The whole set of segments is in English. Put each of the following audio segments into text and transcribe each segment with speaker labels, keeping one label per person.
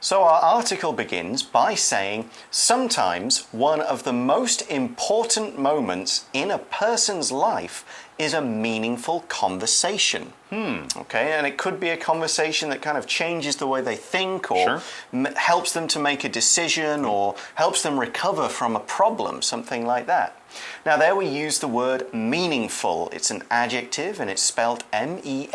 Speaker 1: So our article begins by saying, sometimes one of the most important moments in a person's life is a meaningful conversation. Okay, and it could be a conversation that kind of changes the way they think or helps them to make a decision or helps them recover from a problem, something like that. Now there we use the word meaningful. It's an adjective and it's spelled M-E-A-N-I-N-G-F-U-L,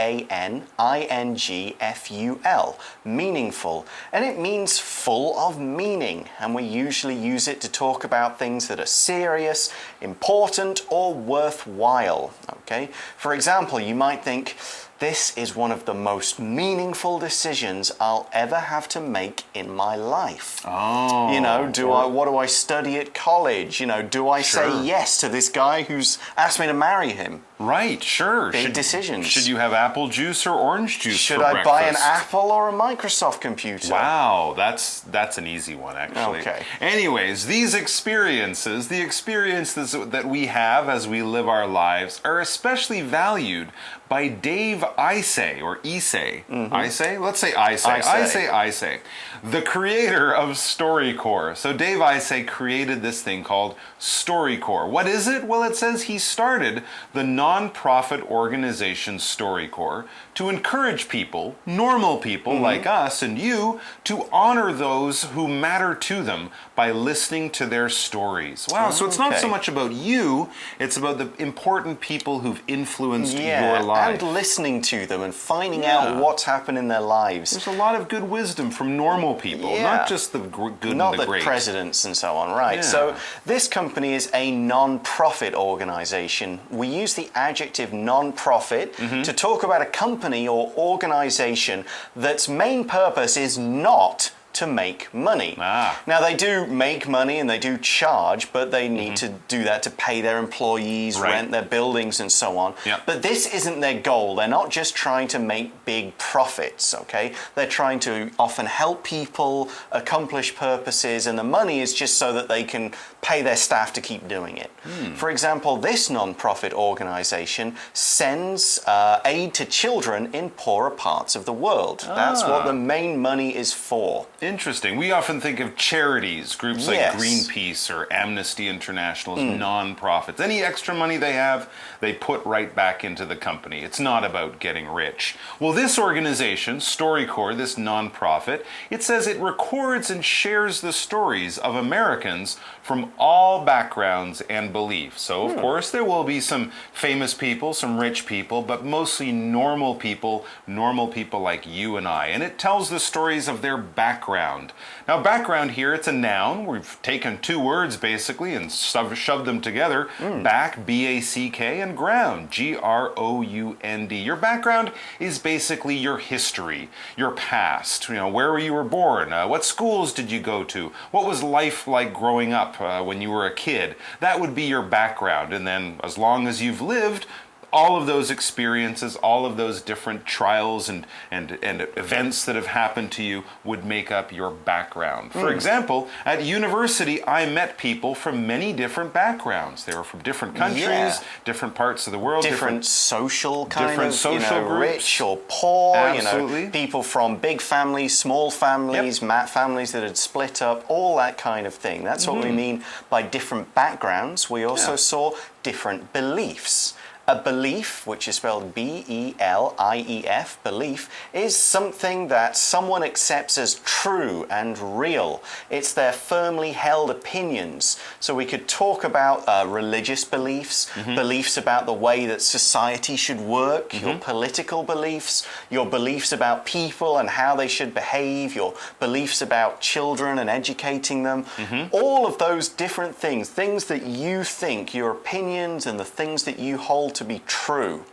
Speaker 1: meaningful. And it means full of meaning, and we usually use it to talk about things that are serious, important, or worthwhile. Okay? For example, you might think, this is one of the most meaningful decisions I'll ever have to make in my life.
Speaker 2: Oh.
Speaker 1: You know, what do I study at college? You know, do I say yes to this guy who's asked me to marry him?
Speaker 2: Right, sure.
Speaker 1: Big decisions.
Speaker 2: Should you have apple juice or orange juice
Speaker 1: Should
Speaker 2: for
Speaker 1: I
Speaker 2: breakfast?
Speaker 1: buy an Apple or a Microsoft computer?
Speaker 2: Wow, that's an easy one, actually.
Speaker 1: Okay.
Speaker 2: Anyways, these experiences, the experiences that we have as we live our lives, are especially valued by Dave Isay, or Isay. Isay? Let's say Isay. Isay. The creator of StoryCorps. So Dave Isay created this thing called StoryCorps. What is it? Well, it says he started the non-profit organization StoryCorps to encourage people, normal people like us and you, to honor those who matter to them by listening to their stories. Wow, so it's not so much about you, it's about the important people who've influenced your life.
Speaker 1: And listening to them and finding out what's happened in their lives.
Speaker 2: There's a lot of good wisdom from normal people, not just the good and the great.
Speaker 1: Not the presidents and so on, right? So this company is a non-profit organization. We use the adjective non-profit to talk about a company or organization that's main purpose is not to make money. Now they do make money and they do charge, but they need to do that to pay their employees, rent their buildings and so on. But this isn't their goal. They're not just trying to make big profits, okay? They're trying to often help people, accomplish purposes, and the money is just so that they can pay their staff to keep doing it. For example, this non-profit organization sends aid to children in poorer parts of the world. That's what the main money is for.
Speaker 2: Interesting. We often think of charities, groups like Greenpeace or Amnesty International as non-profits. Any extra money they have, they put right back into the company. It's not about getting rich. Well, this organization, StoryCorps, this non-profit, it says it records and shares the stories of Americans from all backgrounds and beliefs. So, of course, there will be some famous people, some rich people, but mostly normal people like you and I. And it tells the stories of their background. Now, background here, it's a noun. We've taken two words, basically, and shoved them together. Back, B-A-C-K, and ground, G-R-O-U-N-D. Your background is basically your history, your past. You know, where you were born, what schools did you go to, what was life like growing up when you were a kid. That would be your background. And then, as long as you've lived, all of those experiences, all of those different trials and events that have happened to you would make up your background. For example, at university, I met people from many different backgrounds. They were from different countries, different parts of the world.
Speaker 1: Different social groups. Rich or poor.
Speaker 2: Absolutely.
Speaker 1: You know, people from big families, small families, families that had split up, all that kind of thing. That's what we mean by different backgrounds. We also saw different beliefs. A belief, which is spelled B-E-L-I-E-F, belief, is something that someone accepts as true and real. It's their firmly held opinions. So we could talk about religious beliefs, beliefs about the way that society should work, your political beliefs, your beliefs about people and how they should behave, your beliefs about children and educating them. All of those different things that you think, your opinions and the things that you hold to be true.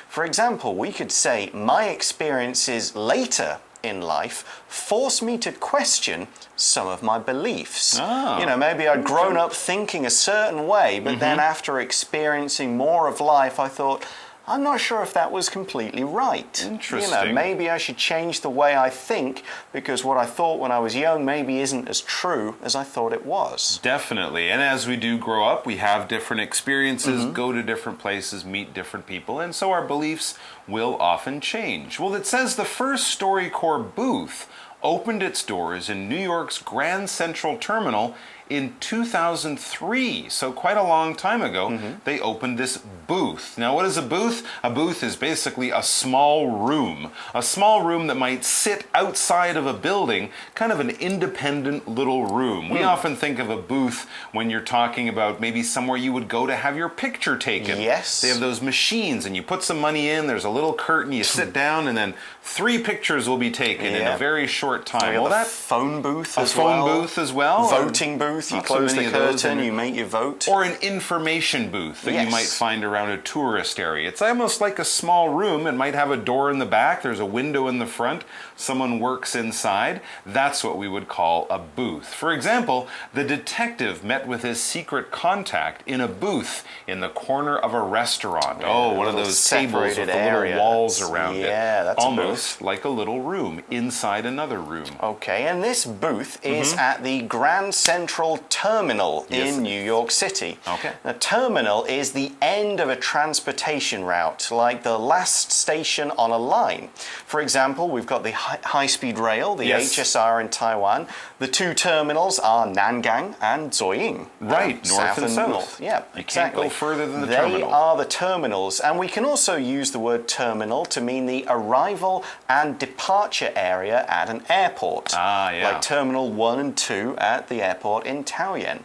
Speaker 1: For example, we could say, my experiences later in life force me to question some of my beliefs. You know, maybe I'd grown up thinking a certain way, but then after experiencing more of life, I thought, I'm not sure if that was completely right.
Speaker 2: Interesting.
Speaker 1: You know, maybe I should change the way I think because what I thought when I was young maybe isn't as true as I thought it was.
Speaker 2: Definitely. And as we do grow up, we have different experiences, go to different places, meet different people, and so our beliefs will often change. Well, it says the first StoryCorps booth opened its doors in New York's Grand Central Terminal in 2003, so quite a long time ago. They opened this booth. Now, what is a booth? A booth is basically a small room that might sit outside of a building, kind of an independent little room. We often think of a booth when you're talking about maybe somewhere you would go to have your picture taken.
Speaker 1: Yes.
Speaker 2: They have those machines, and you put some money in, there's a little curtain, you sit down, and then 3 pictures will be taken in a very short time.
Speaker 1: Well, that phone booth as well.
Speaker 2: A phone booth as well.
Speaker 1: Voting booth. You close the curtain, you make your vote.
Speaker 2: Or an information booth that you might find around a tourist area. It's almost like a small room. It might have a door in the back. There's a window in the front. Someone works inside. That's what we would call a booth. For example, the detective met with his secret contact in a booth in the corner of a restaurant. One of those tables with the little walls around it.
Speaker 1: That's
Speaker 2: almost like a little room inside another room.
Speaker 1: Okay, and this booth is at the Grand Central Terminal in New York City.
Speaker 2: Okay.
Speaker 1: The terminal is the end of a transportation route, like the last station on a line. For example, we've got the high-speed rail, the HSR in Taiwan. The 2 terminals are Nangang and Zuoying.
Speaker 2: Right, north and south.
Speaker 1: North. Yeah,
Speaker 2: you
Speaker 1: exactly.
Speaker 2: Can't go further than the terminal.
Speaker 1: They are the terminals, and we can also use the word terminal to mean the arrival and departure area at an airport. Like Terminal 1 and 2 at the airport in Taoyuan.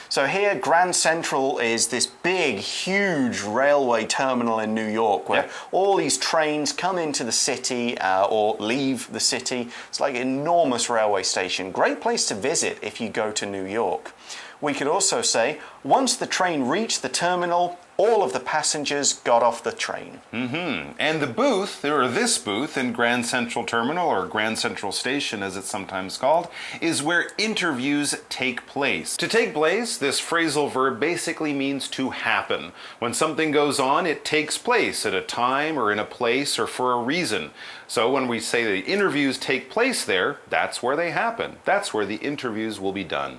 Speaker 1: So here, Grand Central is this big, huge railway terminal in New York where all these trains come into the city or leave the city. It's like an enormous railway station. Great place to visit if you go to New York. We could also say, once the train reached the terminal, all of the passengers got off the train.
Speaker 2: And the booth, or this booth in Grand Central Terminal, or Grand Central Station as it's sometimes called, is where interviews take place. To take place, this phrasal verb basically means to happen. When something goes on, it takes place at a time or in a place or for a reason. So when we say the interviews take place there, that's where they happen. That's where the interviews will be done.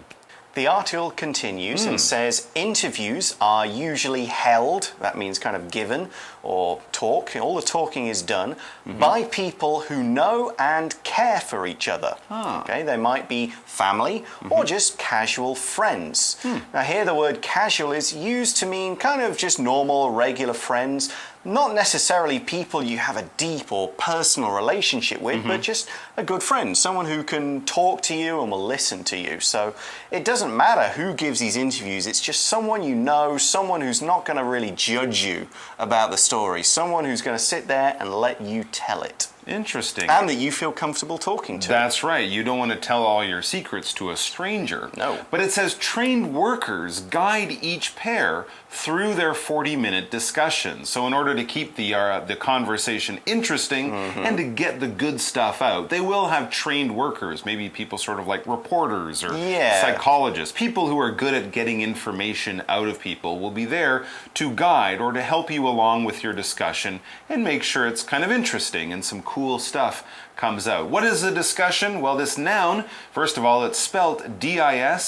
Speaker 1: The article continues and says interviews are usually held, that means kind of given, or talk, all the talking is done, by people who know and care for each other. Okay, they might be family or just casual friends. Now here the word casual is used to mean kind of just normal, regular friends, not necessarily people you have a deep or personal relationship with, but just a good friend, someone who can talk to you and will listen to you. So it doesn't matter who gives these interviews, it's just someone you know, someone who's not going to really judge you about the story, someone who's going to sit there and let you tell it.
Speaker 2: Interesting.
Speaker 1: And that you feel comfortable talking to.
Speaker 2: That's right. You don't want to tell all your secrets to a stranger.
Speaker 1: No.
Speaker 2: But it says trained workers guide each pair through their 40-minute discussion. So in order to keep the conversation interesting and to get the good stuff out, they will have trained workers, maybe people sort of like reporters or psychologists. People who are good at getting information out of people will be there to guide or to help you along with your discussion and make sure it's kind of interesting and some cool stuff comes out. What is a discussion? Well, this noun, first of all, it's spelled D-I-S-C-U-S-S-I-O-N.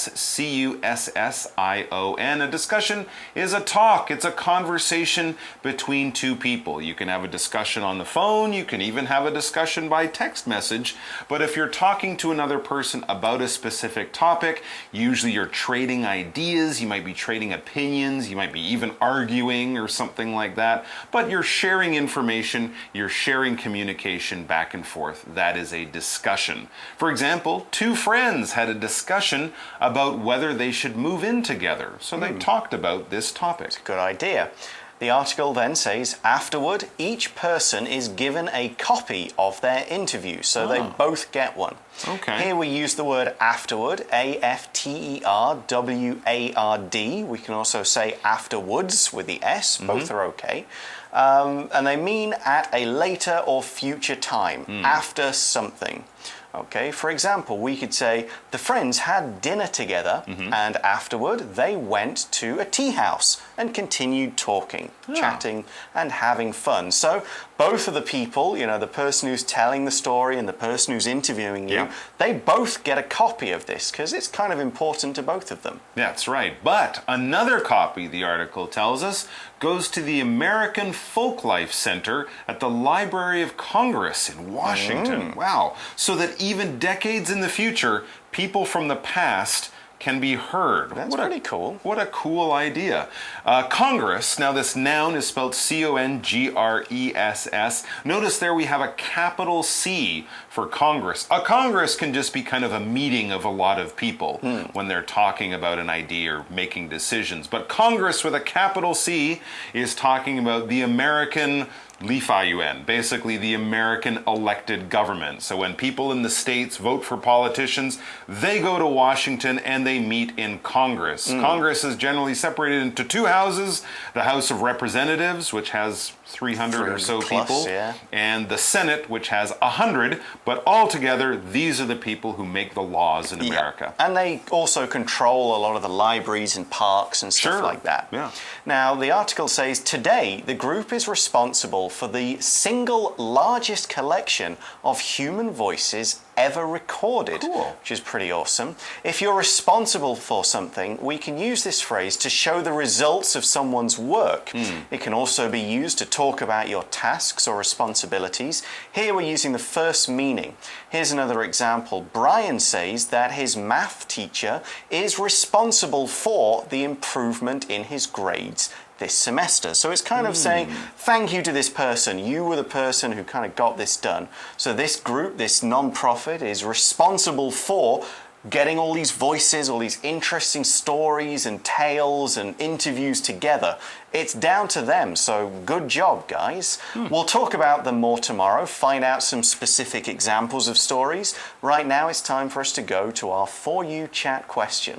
Speaker 2: A discussion is a talk. It's a conversation between two people. You can have a discussion on the phone. You can even have a discussion by text message. But if you're talking to another person about a specific topic, usually you're trading ideas. You might be trading opinions. You might be even arguing or something like that. But you're sharing information. You're sharing communication back and forth. That is a discussion. For example, two friends had a discussion about whether they should move in together. So they talked about this topic.
Speaker 1: Good idea. The article then says, afterward, each person is given a copy of their interview, so they both get one.
Speaker 2: Okay.
Speaker 1: Here we use the word afterward, A-F-T-E-R-W-A-R-D. We can also say afterwards with the S, both are okay. And they mean at a later or future time, after something. Okay, for example, we could say the friends had dinner together and afterward they went to a tea house and continued talking, chatting, and having fun. So both of the people, the person who's telling the story and the person who's interviewing you, they both get a copy of this because it's kind of important to both of them.
Speaker 2: That's right. But another copy, the article tells us, goes to the American Folklife Center at the Library of Congress in Washington. Wow. So that even decades in the future, people from the past can be heard.
Speaker 1: That's pretty cool.
Speaker 2: What a cool idea. Congress, now this noun is spelled C-O-N-G-R-E-S-S. Notice there we have a capital C for Congress. A Congress can just be kind of a meeting of a lot of people when they're talking about an idea or making decisions. But Congress with a capital C is talking about the American Li-Fa-Yuan, basically the American elected government. So when people in the states vote for politicians, they go to Washington and they meet in Congress. Congress is generally separated into two houses, the House of Representatives, which has 300 or so people, and the Senate, which has 100, but altogether, these are the people who make the laws in America.
Speaker 1: And they also control a lot of the libraries and parks and stuff like that. Now, the article says, today, the group is responsible for the single largest collection of human voices ever recorded, which is pretty awesome. If you're responsible for something, we can use this phrase to show the results of someone's work. It can also be used to talk about your tasks or responsibilities. Here we're using the first meaning. Here's another example. Brian says that his math teacher is responsible for the improvement in his grades this semester. So it's kind of saying, thank you to this person. You were the person who kind of got this done. So this group, this non-profit, is responsible for getting all these voices, all these interesting stories and tales and interviews together. It's down to them, so good job, guys. We'll talk about them more tomorrow, find out some specific examples of stories. Right now, it's time for us to go to our For You Chat question.